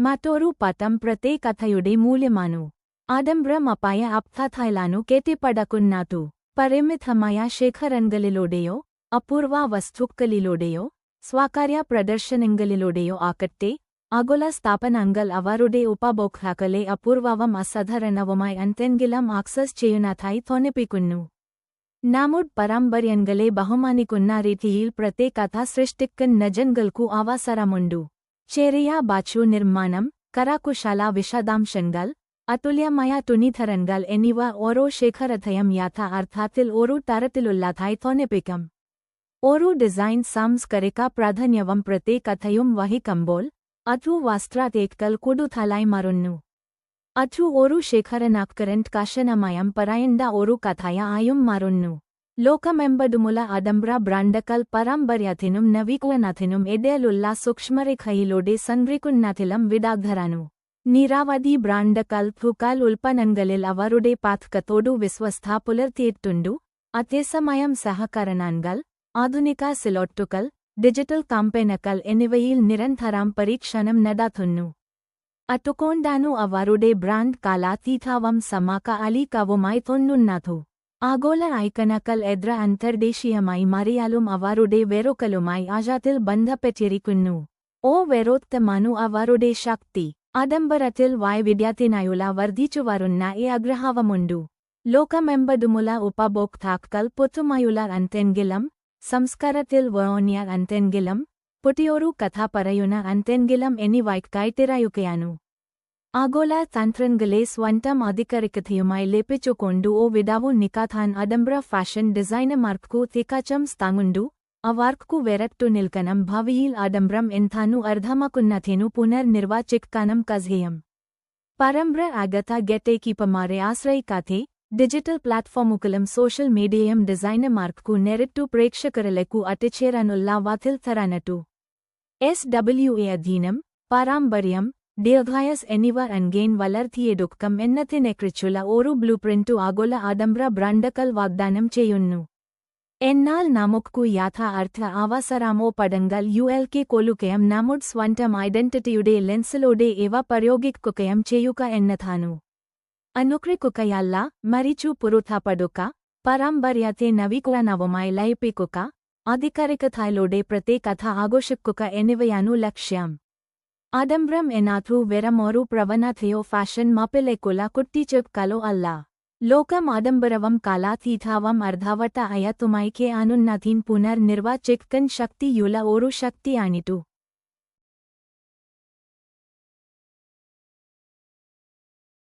മറ്റൊരു പദം പ്രത്യേകതയുടെ മൂല്യമാണു. ആഡംബരമായ അപ്തഥൈലാനു കെട്ടിപ്പടക്കുന്നതു പരിമിതമായ ശേഖരങ്ങളിലൂടെയോ അപൂർവ വസ്തുക്കളിലൂടെയോ സ്വകാര്യ പ്രദർശനങ്ങളിലൂടെയോ ആകട്ടെ, ആഗോള സ്ഥാപനങ്ങൾ അവരുടെ ഉപഭോക്താക്കളെ അപൂർവവും അസാധാരണവുമായി എന്തെങ്കിലും ആക്സസ് ചെയ്യുന്നതായി തോന്നിപ്പിക്കുന്നു. നമ്മുടെ പാരമ്പര്യങ്ങളെ ബഹുമാനിക്കുന്ന രീതിയിൽ പ്രത്യേകത സൃഷ്ടിക്കുന്ന ജനങ്ങൾക്കു അവസരമുണ്ട്. ചെറിയ ബാച്ചു നിർമ്മാണം, കരകുശല വിശദാംശങ്ങൾ, അതുല്യമായ തുണിത്തരങ്ങൾ എന്നിവ ഓരോ ശേഖരത്തെയും യഥാർത്ഥത്തിൽ ഒരു തരത്തിലുള്ളതായി തോന്നിപ്പിക്കും. ഒരു ഡിസൈൻ സാംസ്കാരിക പ്രാധാന്യവും പ്രത്യേകതയും വഹിക്കുമ്പോൾ അത് വസ്ത്രത്തേക്കാൾ കൂടുതലായി മാറുന്നു. അത് ഒരു ശേഖരനാക്കരൻ കർശനമായും പറയേണ്ട ഒരു കഥയായും മാറുന്നു. ലോകമെമ്പാടുമുള്ള ആഡംബര ബ്രാൻഡുകൾ പാരമ്പര്യത്തിനും നവീകരണത്തിനും ഇടയിലുള്ള സൂക്ഷ്മരേഖയിലൂടെ സംഗ്രഹിക്കുന്നതിലും വിദഗ്ധരാണ്. നിരവധി ബ്രാൻഡുകൾ ഭൂകാൽ ഉൽപ്പന്നങ്ങളിൽ അവരുടെ പഥക്കത്തോടു വിശ്വസ്ത പുലർത്തിയിട്ടുണ്ട്. അതേസമയം സഹകരണങ്ങൾ, ആധുനിക സിലോട്ടുകൾ, ഡിജിറ്റൽ കമ്പനികൾ എന്നിവയിൽ നിരന്തരം പരീക്ഷണം നടത്തുന്നു. അതുകൊണ്ടാണ് അവരുടെ ബ്രാൻഡ് കാലാതീതവും സമകാലികവുമായി തോന്നുന്നത്. ആഗോള ഐക്കണുകൾ എത്ര അന്തർദേശീയമായി മാറിയാലും അവരുടെ വേരുകളുമായി ആഴത്തിൽ ബന്ധപ്പെട്ടിരിക്കുന്നു. വേരോത്തമാണ് അവരുടെ ശക്തി. ആഡംബരത്തിൽ വൈവിധ്യത്തിനായുള്ള വർദ്ധിച്ചുവരുന്ന ഈ ആഗ്രഹവുമുണ്ട്. ലോകമെമ്പാടുമുള്ള ഉപഭോക്താക്കൾ പുതുമയുള്ള എന്തെങ്കിലും, സംസ്കാരത്തിൽ വഴങ്ങിയ എന്തെങ്കിലും, പുതിയൊരു കഥ പറയുന്ന എന്തെങ്കിലും എന്നിവയ്ക്കായി തിരയുകയാണ്. ആഗോള തന്ത്രങ്ങളെ സ്വന്തം അധികാരികതയുമായി ലയിപ്പിച്ചുകൊണ്ട് വിടവു നിൽക്കാത്ത ആഡംബര ഫാഷൻ ഡിസൈനർമാർക്കു തികച്ചും സ്ഥാനമുണ്ട്. അവർക്കു വേറിട്ടു നിൽക്കണം. ഭാവിയിൽ ആഡംബരം എന്താണു അർത്ഥമാക്കുന്നതെന്നു പുനർനിർവചിക്കാനും കഴിയും. പരമ്പരാഗത ഗെറ്റേക്കീപ്പർമാരെ ആശ്രയിക്കാതെ ഡിജിറ്റൽ പ്ലാറ്റ്ഫോമുകളും സോഷ്യൽ മീഡിയയും ഡിസൈനർമാർക്കു നേരിട്ടു പ്രേക്ഷകരിലേക്കു എത്തിച്ചേരാനുള്ള വാതിൽ തുറന്നിട്ടു. SWA അധീനം, പാരമ്പര്യം, ദീർഘായുസ് എന്നിവ എങ്ങനെ വളർത്തിയെടുക്കാം എന്നതിനെക്കുറിച്ചുള്ള ഒരു ബ്ലൂപ്രിന്റു ആഗോള ആഡംബര ബ്രാൻഡുകൾ വാഗ്ദാനം ചെയ്യുന്നു. എന്നാൽ നമുക്കു യഥാർത്ഥ അവസരമോ പടങ്ങൾ കൊള്ളുകയും നമ്മുടെ സ്വന്തം ഐഡന്റിറ്റിയുടെ ലെൻസിലൂടെ ഇവ പ്രയോഗിക്കുകയും ചെയ്യുക എന്നതാണ്. അനുകരിക്കുകയല്ല, മറിച്ചു പൊരുത്തപ്പെടുക, പാരമ്പര്യത്തെ നവീകരണവുമായി ലയിപ്പിക്കുക, ആധികാരികതയിലൂടെ പ്രത്യേകത ആഘോഷിക്കുക എന്നിവയാണു ലക്ഷ്യം. ആഡംബരം എന്നതു വെറുമൊരു പ്രവണതയോ ഫാഷൻ മാപ്പിലേക്കുള്ള കുട്ടിച്ചേർക്കലോ അല്ല. ലോകം ആഡംബരവും കാലാതീതവും അർദ്ധവട്ട ആയതുമായി അനുന്നതിൻ പുനർനിർവചിക്കാൻ ശക്തിയുള്ള ഒരു ശക്തിയാണിതു.